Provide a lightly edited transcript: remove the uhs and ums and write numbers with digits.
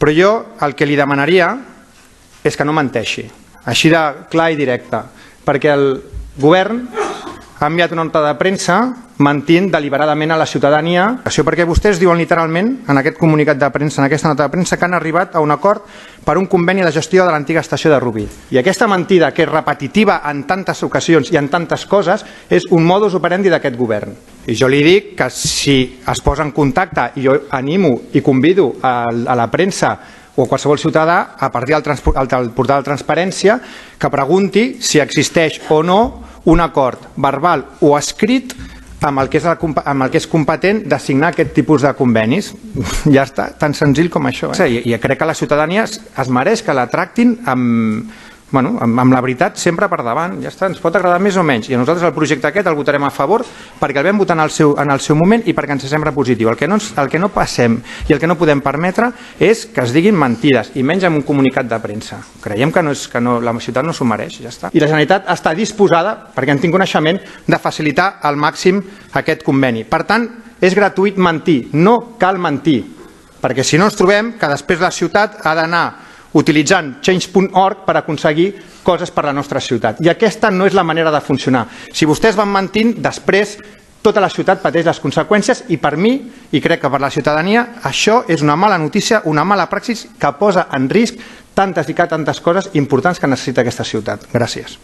Però jo el que li demanaria és que no menteixi, així de clar i directe, perquè el govern ha enviat una nota de premsa mentint deliberadament a la ciutadania, perquè vostès diuen literalment en aquest comunicat de premsa, en aquesta nota de premsa, que han arribat a un acord per un conveni de gestió de l'antiga estació de Rubí. I aquesta mentida, que és repetitiva en tantes ocasions i en tantes coses, és un modus operandi d'aquest govern. I jo li dic que si es posa en contacte, i jo animo i convido a la premsa o qualsevol ciutadà a partir del portal de transparència que pregunti si existeix o no un acord verbal o escrit amb el que és competent de signar aquest tipus de convenis. Ja està, tan senzill com això. I crec que la ciutadania es mereix que la tractin amb la veritat sempre per davant. Ja està, ens pot agradar més o menys. I nosaltres el projecte aquest el votarem a favor perquè el vam votar en el seu moment i perquè ens sembla positiu. El que no passem i el que no podem permetre és que es diguin mentides, i menys en un comunicat de premsa. Creiem que la ciutat no s'ho mereix, ja està. I la Generalitat està disposada, perquè en tinc coneixement, de facilitar al màxim aquest conveni. Per tant, és gratuït mentir, no cal mentir, perquè si no ens trobem que després la ciutat ha d'anar utilitzant change.org per aconseguir coses per a la nostra ciutat. I aquesta no és la manera de funcionar. Si vostès van mentint, després tota la ciutat pateix les conseqüències i per mi, i crec que per la ciutadania, això és una mala notícia, una mala praxis que posa en risc tantes i tantes coses importants que necessita aquesta ciutat. Gràcies.